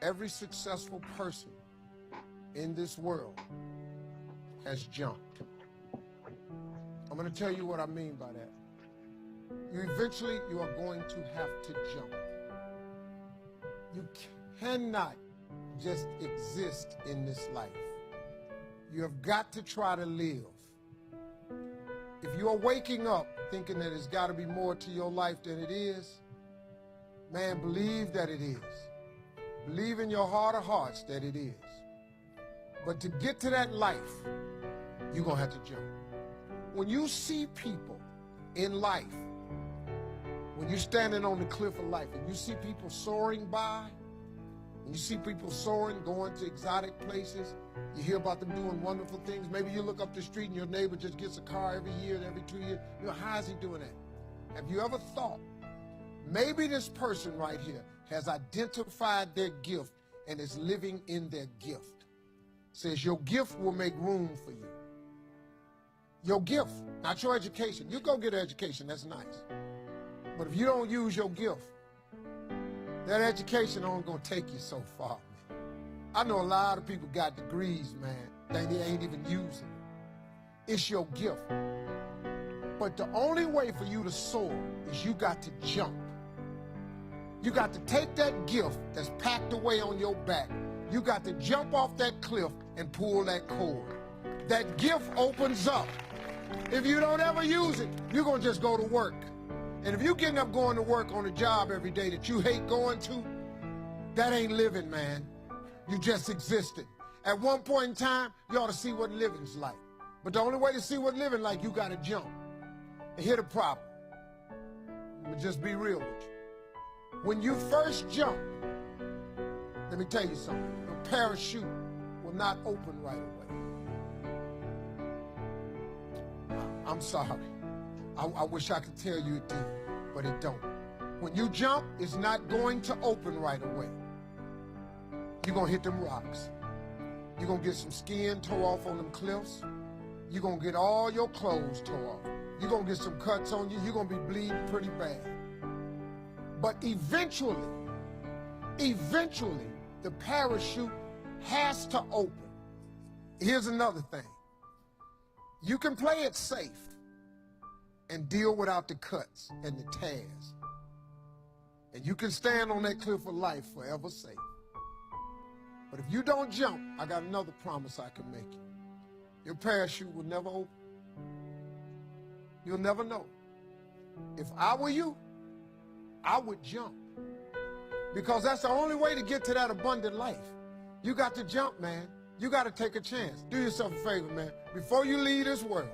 every successful person in this world has jumped. I'm going to tell you what I mean by that. Eventually, you are going to have to jump. You cannot just exist in this life. You have got to try to live. If you are waking up thinking that there's got to be more to your life than it is, man, believe that it is. Believe in your heart of hearts that it is. But to get to that life, you're going to have to jump. When you see people in life, when you're standing on the cliff of life and you see people soaring by, and you see people soaring, going to exotic places, you hear about them doing wonderful things. Maybe you look up the street and your neighbor just gets a car every year, every 2 years. You know, how is he doing that? Have you ever thought, maybe this person right here has identified their gift and is living in their gift? Says your gift will make room for you. Your gift, not your education. You go get an education, that's nice. But if you don't use your gift, that education only gonna take you so far, man. I know a lot of people got degrees, man, they ain't even using it. It's your gift. But the only way for you to soar is you got to jump. You got to take that gift that's packed away on your back. You got to jump off that cliff and pull that cord. That gift opens up. If you don't ever use it, you're gonna just go to work. And if you're getting up going to work on a job every day that you hate going to, that ain't living, man. You just existed. At one point in time, you ought to see what living's like. But the only way to see what living like, you gotta jump. And here's the problem. Let me just be real with you. When you first jump, let me tell you something. Your parachute will not open right away. I'm sorry. I wish I could tell you it did, but it don't. When you jump, it's not going to open right away. You're gonna hit them rocks. You're gonna get some skin tore off on them cliffs. You're gonna get all your clothes tore off. You're gonna get some cuts on you. You're gonna be bleeding pretty bad. But eventually, the parachute has to open. Here's another thing. You can play it safe and deal without the cuts and the tears. And you can stand on that cliff of life forever safe. But if you don't jump, I got another promise I can make you. Your parachute will never open. You'll never know. If I were you, I would jump. Because that's the only way to get to that abundant life. You got to jump, man. You got to take a chance. Do yourself a favor, man. Before you leave this world,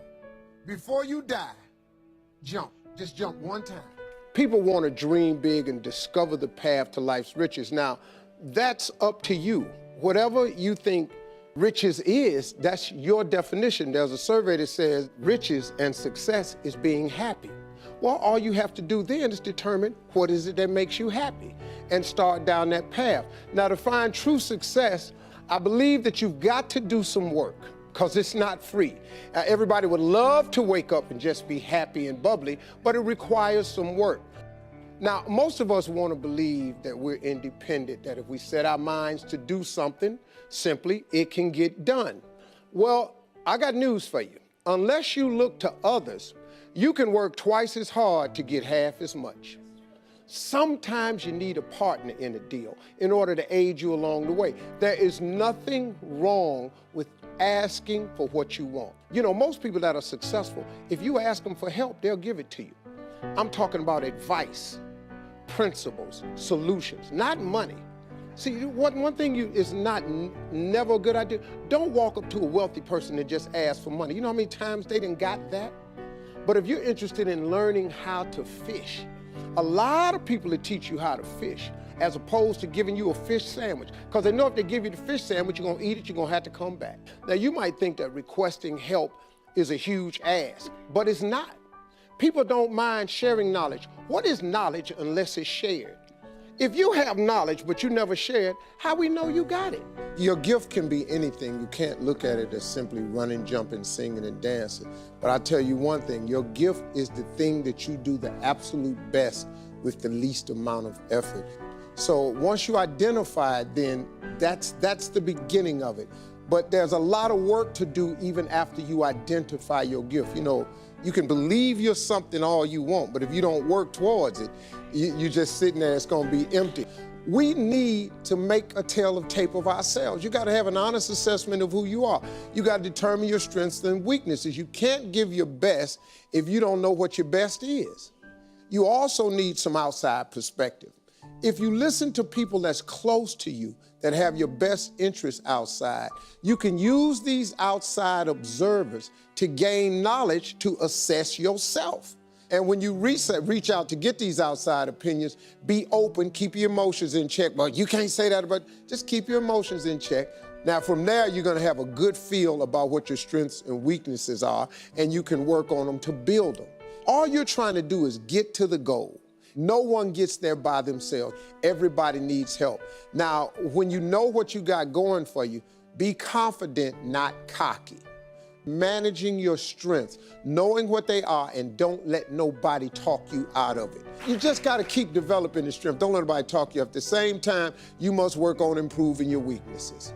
before you die, jump. Just jump one time. People want to dream big and discover the path to life's riches. Now, that's up to you. Whatever you think riches is, that's your definition. There's a survey that says riches and success is being happy. Well, all you have to do then is determine what is it that makes you happy and start down that path. Now, to find true success, I believe that you've got to do some work, because it's not free. Everybody would love to wake up and just be happy and bubbly, but it requires some work. Now, most of us want to believe that we're independent, that if we set our minds to do something, simply, it can get done. Well, I got news for you. Unless you look to others, you can work twice as hard to get half as much. Sometimes you need a partner in a deal in order to aid you along the way. There is nothing wrong with asking for what you want. You know, most people that are successful, if you ask them for help, they'll give it to you. I'm talking about advice, principles, solutions, not money. See, one thing is never a good idea. Don't walk up to a wealthy person and just ask for money. You know how many times they done got that? But if you're interested in learning how to fish, a lot of people that teach you how to fish, as opposed to giving you a fish sandwich. Because they know if they give you the fish sandwich, you're gonna eat it, you're gonna have to come back. Now, you might think that requesting help is a huge ask, but it's not. People don't mind sharing knowledge. What is knowledge unless it's shared? If you have knowledge, but you never share it, how we know you got it? Your gift can be anything. You can't look at it as simply running, jumping, singing, and dancing. But I'll tell you one thing, your gift is the thing that you do the absolute best with the least amount of effort. So once you identify it, then that's the beginning of it. But there's a lot of work to do even after you identify your gift. You know, you can believe you're something all you want, but if you don't work towards it, you're just sitting there, it's gonna be empty. We need to make a tale of tape of ourselves. You gotta have an honest assessment of who you are. You gotta determine your strengths and weaknesses. You can't give your best if you don't know what your best is. You also need some outside perspective. If you listen to people that's close to you, that have your best interests outside, you can use these outside observers to gain knowledge to assess yourself. And when you reach out to get these outside opinions, be open, keep your emotions in check. Well, you can't say that, but just keep your emotions in check. Now, from there, you're gonna have a good feel about what your strengths and weaknesses are, and you can work on them to build them. All you're trying to do is get to the goal. No one gets there by themselves. Everybody needs help. Now, when you know what you got going for you, be confident, not cocky. Managing your strengths, knowing what they are, and don't let nobody talk you out of it. You just got to keep developing the strength. Don't let nobody talk you up. At the same time, you must work on improving your weaknesses.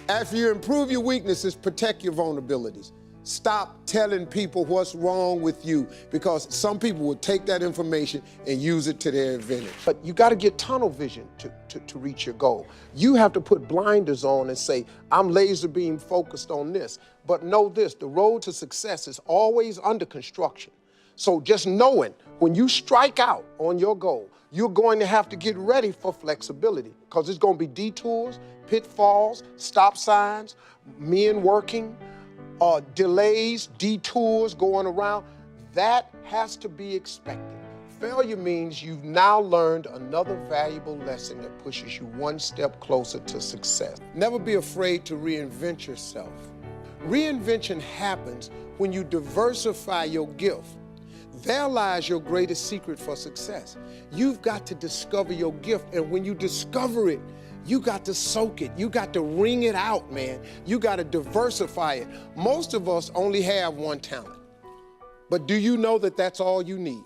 After you improve your weaknesses, protect your vulnerabilities. Stop telling people what's wrong with you, because some people will take that information and use it to their advantage. But you got to get tunnel vision to reach your goal. You have to put blinders on and say, I'm laser beam focused on this. But know this, the road to success is always under construction. So just knowing when you strike out on your goal, you're going to have to get ready for flexibility, because it's going to be detours, pitfalls, stop signs, men working, delays, detours going around. That has to be expected. Failure means you've now learned another valuable lesson that pushes you one step closer to success. Never be afraid to reinvent yourself. Reinvention happens when you diversify your gift. There lies your greatest secret for success. You've got to discover your gift, and when you discover it, you got to soak it. You got to wring it out, man. You got to diversify it. Most of us only have one talent. But do you know that that's all you need?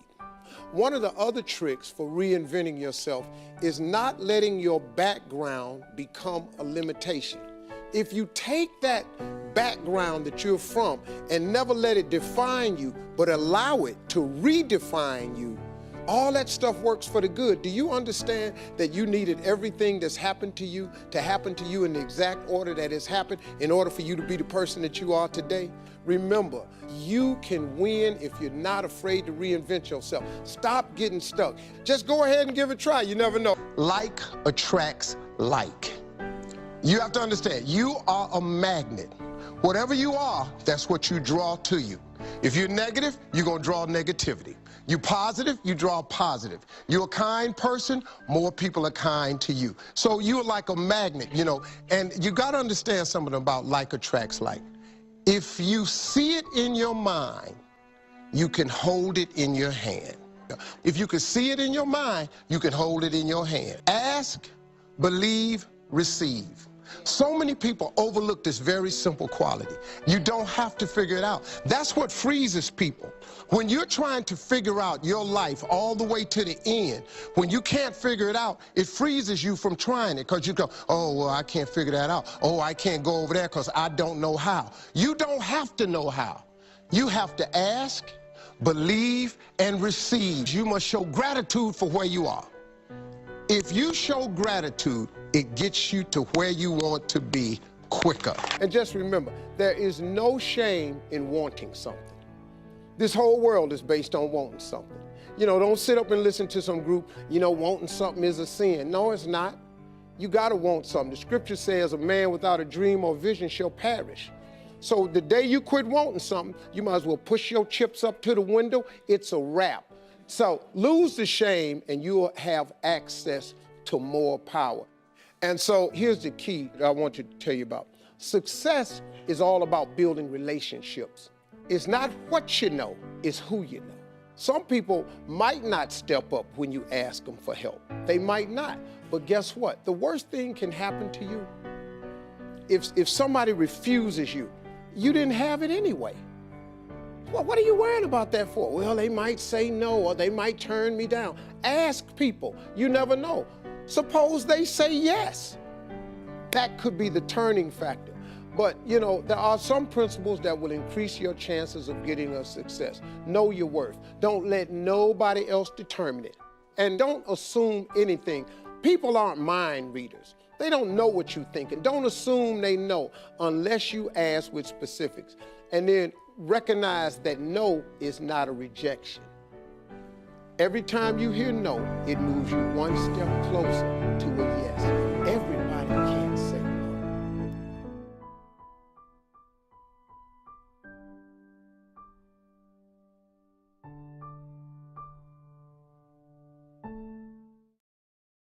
One of the other tricks for reinventing yourself is not letting your background become a limitation. If you take that background that you're from and never let it define you, but allow it to redefine you, all that stuff works for the good. Do you understand that you needed everything that's happened to you to happen to you in the exact order that it's happened in order for you to be the person that you are today? Remember, you can win if you're not afraid to reinvent yourself. Stop getting stuck. Just go ahead and give it a try. You never know. Like attracts like. You have to understand, you are a magnet. Whatever you are, that's what you draw to you. If you're negative, you're going to draw negativity. You're positive, you draw positive. You're a kind person, more people are kind to you. So you're like a magnet, you know, and you got to understand something about like attracts like. If you see it in your mind, you can hold it in your hand. If you can see it in your mind, you can hold it in your hand. Ask, believe, receive. So many people overlook this very simple quality. You don't have to figure it out. That's what freezes people. When you're trying to figure out your life all the way to the end, when you can't figure it out, it freezes you from trying it, because you go, oh, well, I can't figure that out. Oh, I can't go over there because I don't know how. You don't have to know how. You have to ask, believe, and receive. You must show gratitude for where you are. If you show gratitude, it gets you to where you want to be quicker. And just remember, there is no shame in wanting something. This whole world is based on wanting something. You know, don't sit up and listen to some group, you know, wanting something is a sin. No, it's not. You gotta want something. The scripture says a man without a dream or vision shall perish. So the day you quit wanting something, you might as well push your chips up to the window. It's a wrap. So lose the shame and you'll have access to more power. And so here's the key that I want you to tell you about. Success is all about building relationships. It's not what you know, it's who you know. Some people might not step up when you ask them for help. They might not. But guess what? The worst thing can happen to you. If somebody refuses you, you didn't have it anyway. Well, what are you worrying about that for? Well, they might say no, or they might turn me down. Ask people. You never know. Suppose they say yes. That could be the turning factor. But, you know, there are some principles that will increase your chances of getting a success. Know your worth. Don't let nobody else determine it. And don't assume anything. People aren't mind readers. They don't know what you're thinking. Don't assume they know unless you ask with specifics. And then recognize that no is not a rejection. Every time you hear no, it moves you one step closer to a yes.